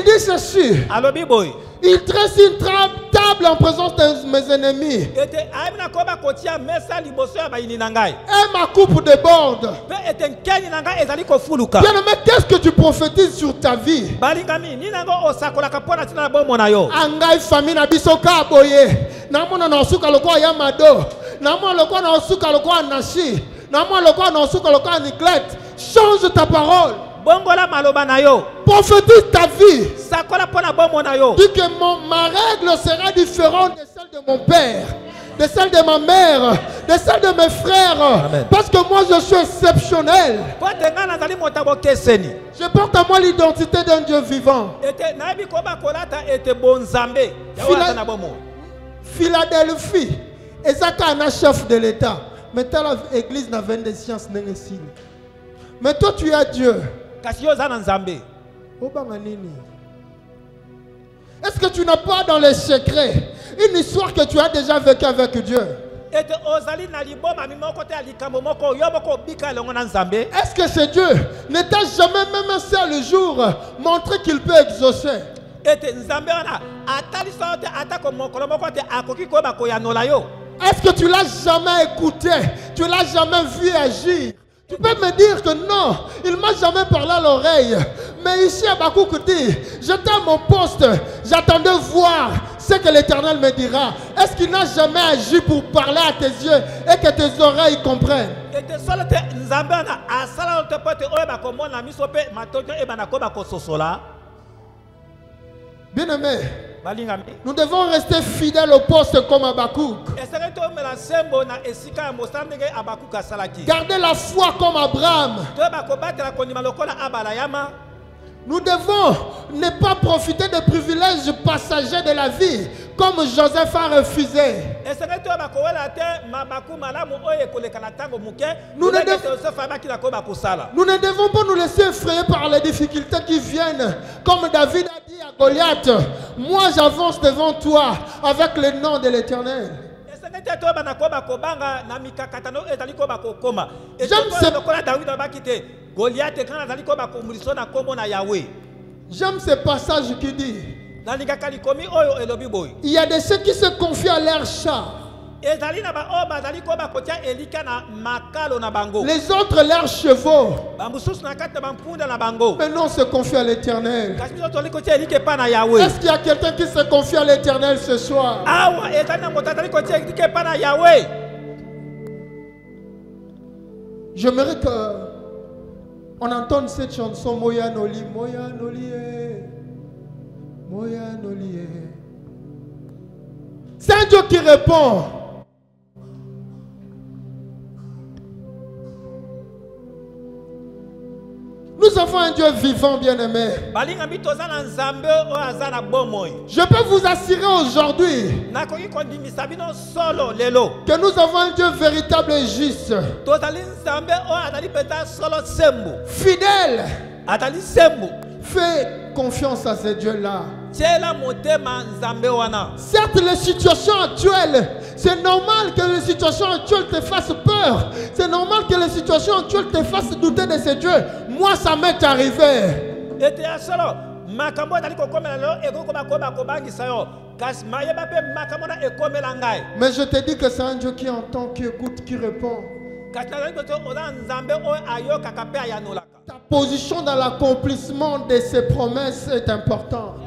dit ceci. Il tresse une table en présence de mes ennemis. Et ma coupe déborde. Bien-aimé, qu'est-ce que tu prophétises sur ta vie? Angai famille na bisoka boye. Namona na suka lokwa yamado. Namona lokwa na suka lokwa nashi. Namona lokwa na suka lokwa neglect. Change ta parole. Prophétise ta vie. Dis que ma règle sera différente de celle de mon père, de celle de ma mère, de celle de mes frères. Amen. Parce que moi je suis exceptionnel. Je porte à moi l'identité d'un Dieu vivant. Philadelphie, Ezaka un chef de l'État. Mais l'église n'a pas de sciences. Mais toi tu as Dieu. Est-ce que tu n'as pas dans les secrets une histoire que tu as déjà vécue avec Dieu? Est-ce que ce Dieu ne t'a jamais même un seul jour montré qu'il peut exaucer? Est-ce que tu l'as jamais écouté? Tu l'as jamais vu agir? Tu peux me dire que non, il ne m'a jamais parlé à l'oreille. Mais ici, Habakkuk dit, j'étais à mon poste, j'attendais voir ce que l'Éternel me dira. Est-ce qu'il n'a jamais agi pour parler à tes yeux et que tes oreilles comprennent? Bien-aimé, nous devons rester fidèles au poste comme Habakkuk. Gardez la foi comme Abraham. Nous devons ne pas profiter des privilèges passagers de la vie comme Joseph a refusé. Nous ne devons pas nous laisser effrayer par les difficultés qui viennent. Comme David a dit à Goliath, moi j'avance devant toi avec le nom de l'Éternel. J'aime ce passage qui dit, il y a de ceux qui se confient à leur char, les autres leurs chevaux, mais non se confient à l'Éternel. Est-ce qu'il y a quelqu'un qui se confie à l'Éternel ce soir? J'aimerais que on entende cette chanson Moya Noli, Moya Noli, Moya Noli. C'est un Dieu qui répond. Nous avons un Dieu vivant, bien-aimé. Je peux vous assurer aujourd'hui que nous avons un Dieu véritable et juste, fidèle. Fais confiance à ce Dieu-là. Certes, les situations actuelles, c'est normal que les situations actuelles te fassent peur. C'est normal que les situations actuelles te fassent douter de ce Dieu. Moi, ça m'est arrivé. Mais je te dis que c'est un Dieu qui entend, qui écoute, qui répond. Ta position dans l'accomplissement de ses promesses est importante.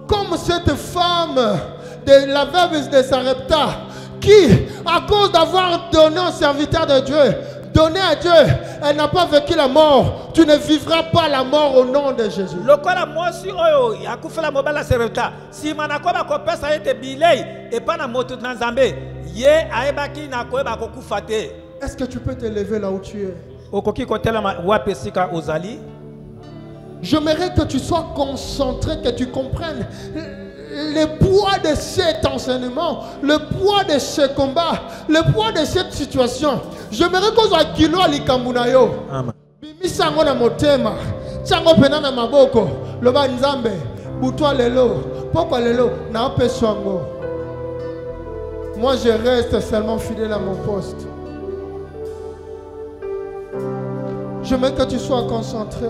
Comme cette femme de la veuve de Sarepta qui, à cause d'avoir donné au serviteur de Dieu, donné à Dieu, elle n'a pas vécu la mort. Tu ne vivras pas la mort au nom de Jésus. Est-ce que tu peux te lever là où tu es? J'aimerais que tu sois concentré, que tu comprennes le poids de cet enseignement, le poids de ce combat, le poids de cette situation. J'aimerais qu'on soit kilo à l'ikamunayo. Bimisango na motema, chango penana maboko, loba nzambe, butwa lelo, pourquoi lelo, na peswango. Moi je reste seulement fidèle à mon poste. J'aimerais que tu sois concentré.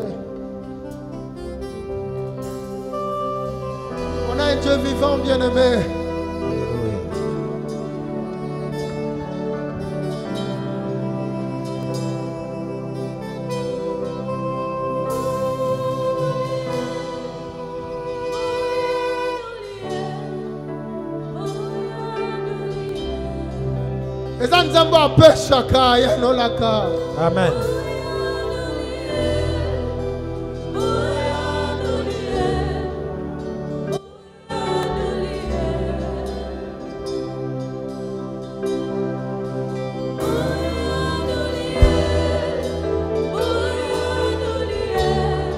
On a un Dieu vivant, bien-aimé. Amen.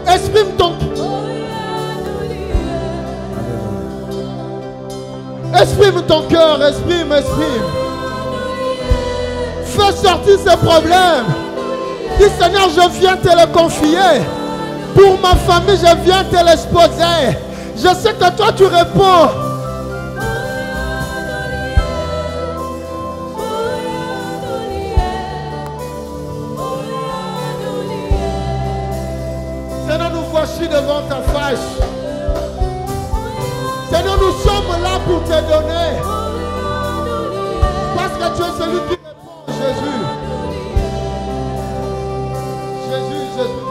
Exprime ton... Exprime ton cœur, exprime. Fais sortir ces problèmes. Dis Seigneur, je viens te le confier. Pour ma famille, je viens te l'exposer. Je sais que toi tu réponds. devant ta face. Seigneur, nous sommes là pour te donner. Parce que tu es celui qui répond, Jésus. Jésus, Jésus.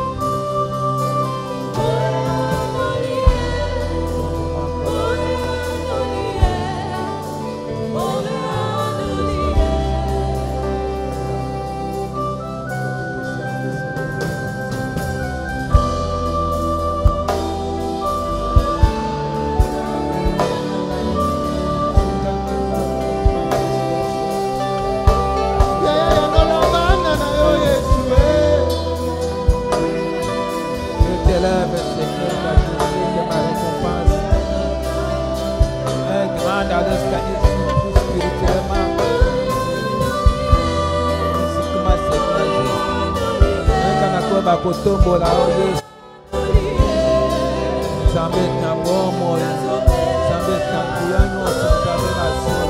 Kotombo la oye Zambe na bomo Zambe na kuyano Zambe na son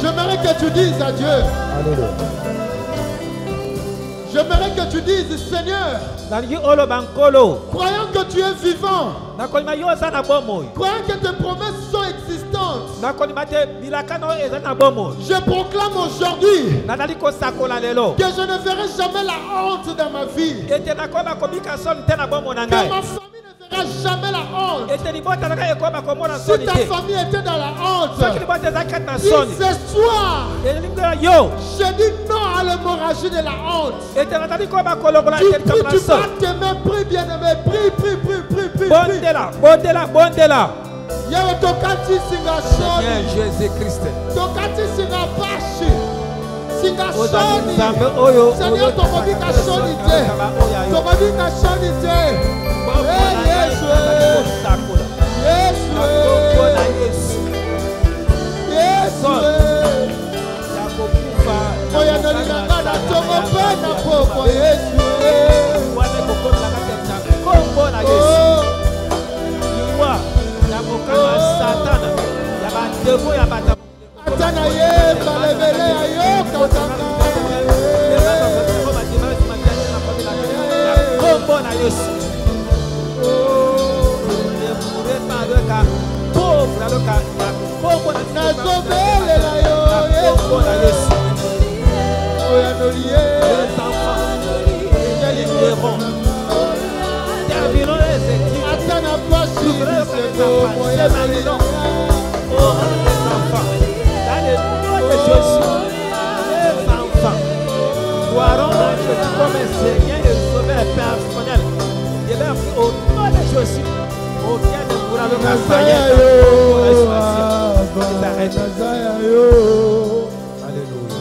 J'aimerais que tu dises à Dieu. Alléluia. J'aimerais que tu dises, Seigneur, croyant que tu es vivant, croyant que tes promesses sont existantes, je proclame aujourd'hui que je ne verrai jamais la honte dans ma vie, que ma famille ne verra jamais la honte. Si ta famille était dans la honte, ce soir, je dis non à l'hémorragie de la honte. Tu vas tes mains, prie bien-aimé, prie. Bondela. Yawe tokati singa shoni. Jésus-Christ. Tokati singa bashi. Singa shoni. Seigneur, tokobika shoni te. Tokobika shoni te. Yesu. Moya nolinganga na tongo pena poko Yesu. Atana ye balebele ayo katanga. Nazobele la yo Yesu. Oya nolie. Atana bashi. Moya nolie. Comme un Seigneur et Sauveur personnel. Je leur prie au nom de Jésus, auquel nous pourrons le Alléluia.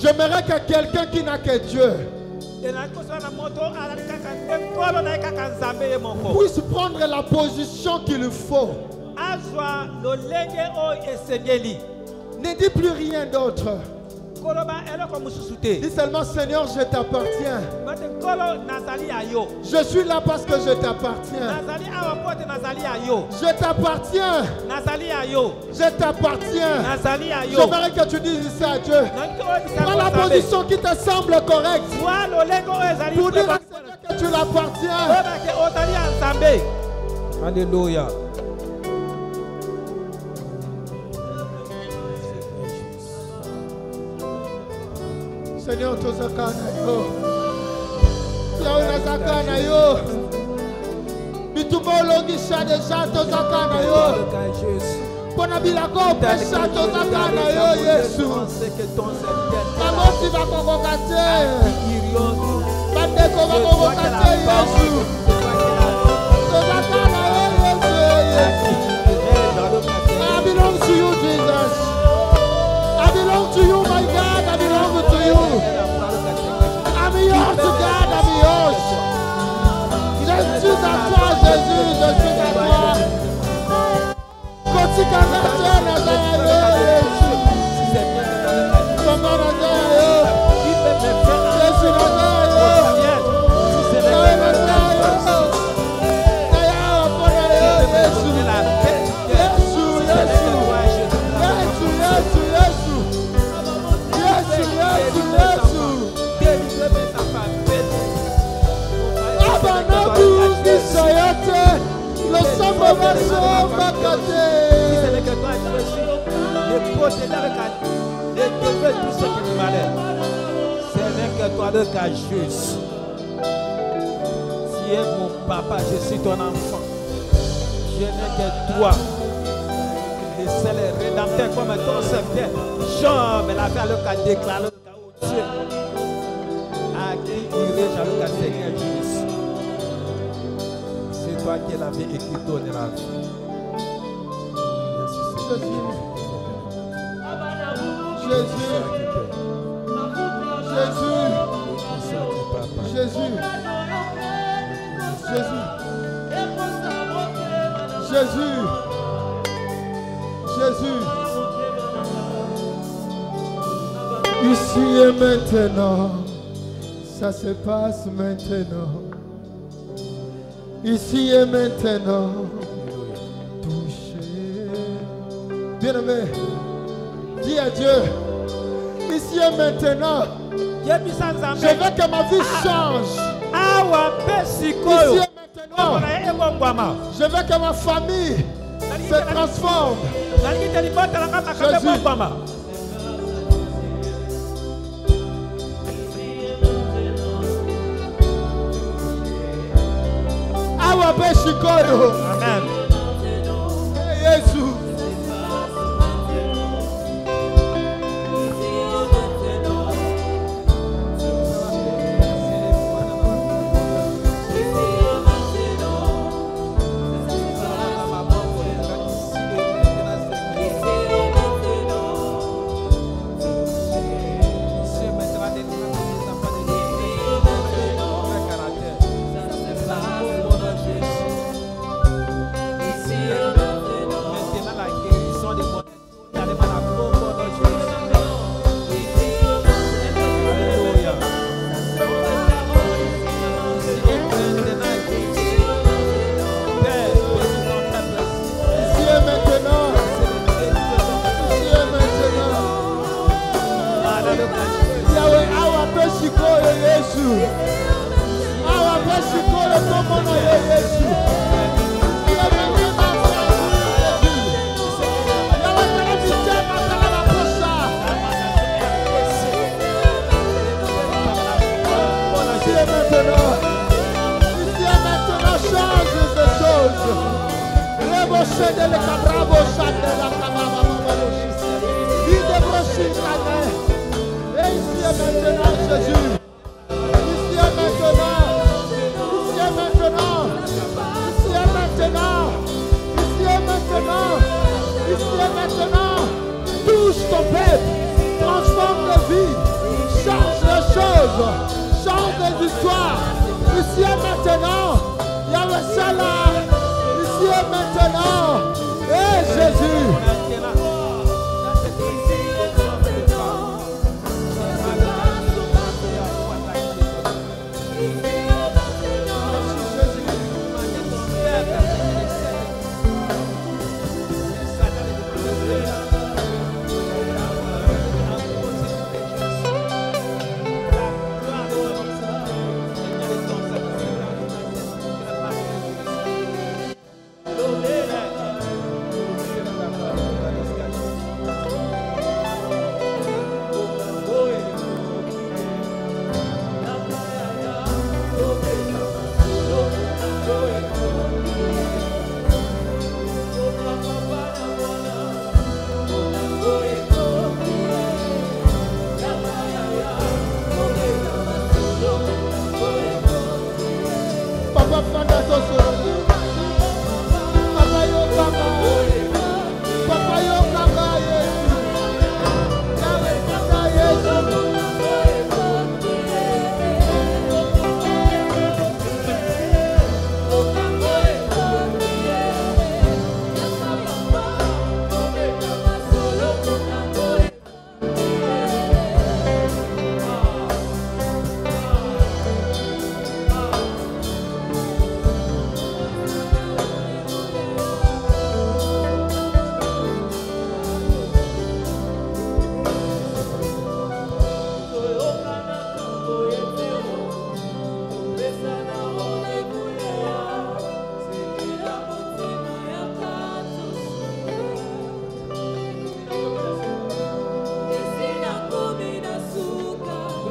J'aimerais que quelqu'un qui n'a que Dieu puisse prendre la position qu'il faut. Ne dis plus rien d'autre. Dis seulement, Seigneur, je t'appartiens. Je suis là parce que je t'appartiens. Je t'appartiens. Je t'appartiens. J'aimerais que tu dises ça à Dieu. Prends la position qui te semble correcte. Pour dire à Seigneur que tu l'appartiens. Alléluia. Seigneur, tozakana yo. Yawe nazakana yo. Bitumba olongisha deja tozakana yo. Pona bilako pesha tozakana yo Yesu. Mamoti bakokoka te. Bandeko bakokoka te Yesu. Tozakana yo Yesu. I belong to you, Jesus. I belong to you, my God. I belong to you. I'm yours, God. I'm yours. Je suis à toi, Jésus. Je suis à toi. Quand tu candidates, Jésus. Comment Jésus. C'est toi le cas juste. Tu es mon papa, je suis ton enfant. Je n'ai que toi. Le seul rédempteur comme ton serviteur. Jean, mais la fait le cas déclaré le cas au Dieu. À qui irai-je le cas Seigneur Jésus? C'est toi qui es la vie et qui donne la vie. Jésus. Jésus. Jésus. Jésus. Jésus. Jésus. Jésus. Ici et maintenant, ça se passe maintenant. Ici et maintenant, touché. Bien-aimé, dis à Dieu, ici et maintenant, je veux que ma vie change. Ici et maintenant, je veux que ma famille se transforme. Jésus. Amen. Jésus.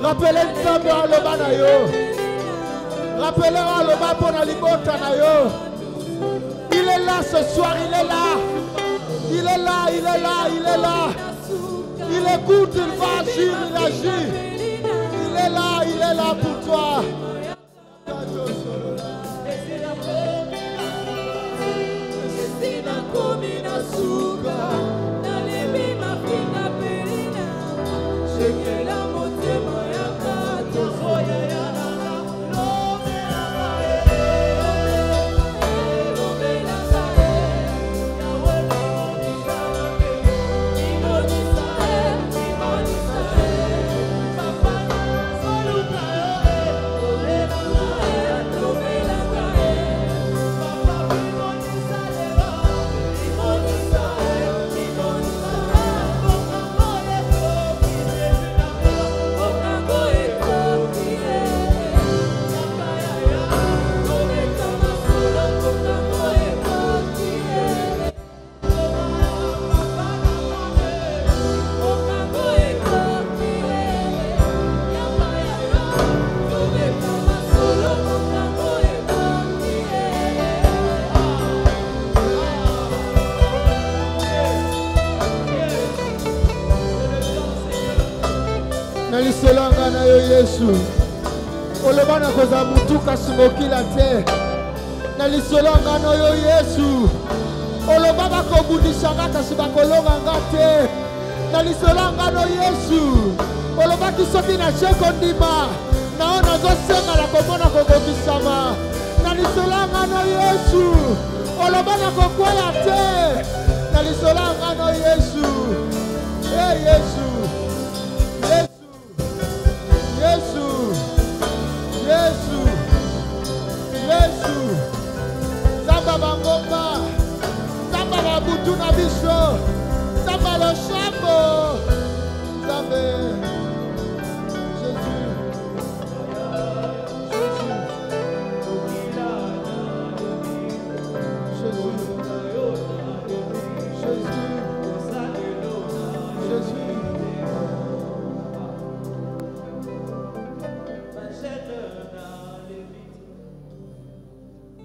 Rappelez Nzambe aloba na yo. Rappelez aloba pona libota na yo. Il est là ce soir, il est là. Il est là, il est là, il est là. Il écoute, il va agir, il agit. Il est là pour toi. lisolanga na yo Yesu. Oloba na koza mutu kasi mokila te. Na lisolanga na yo Yesu. Oloba bakobundisanga kasi bakolonganga te. Na lisolanga na Yesu. Oloba kisoki na cheko ndima. Na ona zosenga la komona kokobisama. Na lisolanga na Yesu. Oloba na kokwela te. Na lisolanga na Yesu. Hey Yesu. Yesu. Yesu. Yesu. Yesu. Zamba bangomba. Zamba babutu na biso. Zamba lo shambo. Zamba.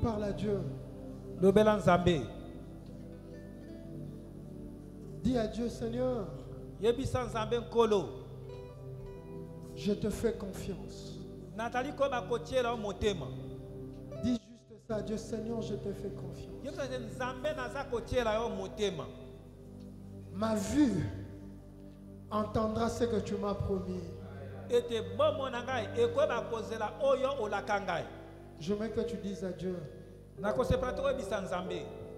Parle à Dieu. Dis à Dieu, Seigneur, je te fais confiance. Dis juste ça à Dieu, Seigneur, je te fais confiance. Ma vue entendra ce que tu m'as promis. Je veux que tu dises à Dieu,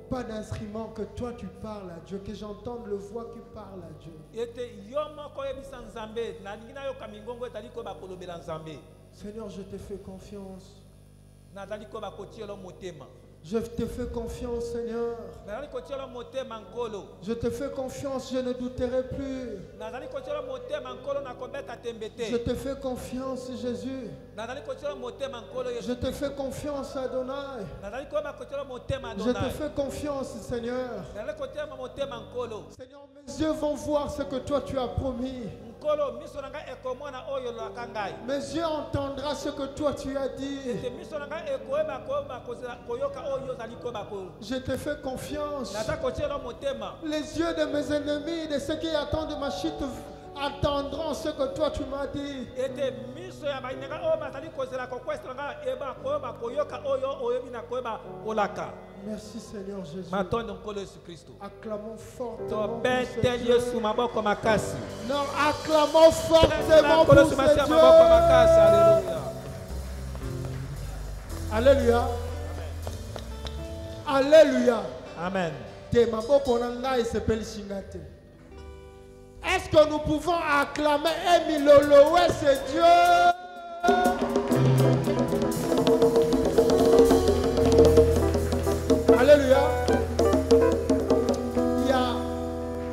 pas d'instrument, que toi tu parles à Dieu, que j'entende le voix qui parle à Dieu. Seigneur, je te fais confiance. Je te fais confiance, Seigneur. Je te fais confiance, je ne douterai plus. Je te fais confiance, Jésus. Je te fais confiance, Adonai. Je te fais confiance, Seigneur. Seigneur, mes yeux vont voir ce que toi tu as promis. Mes yeux entendront ce que toi tu as dit. Je te fais confiance. Les yeux de mes ennemis, de ceux qui attendent ma chute, attendront ce que toi tu m'as dit. Merci Seigneur Jésus. Acclamons fortement pour ce Dieu. Non, acclamons fortement pour ce Dieu. Alléluia. Alléluia. Amen. Est-ce que nous pouvons acclamer Emilolowe, c'est Dieu? Alléluia.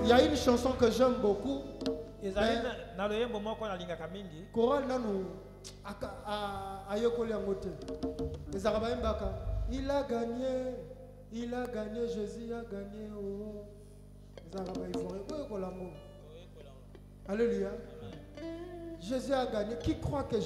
Il y a une chanson que j'aime beaucoup. Il a gagné, Jésus a gagné. Alléluia. Jésus a gagné. Qui croit que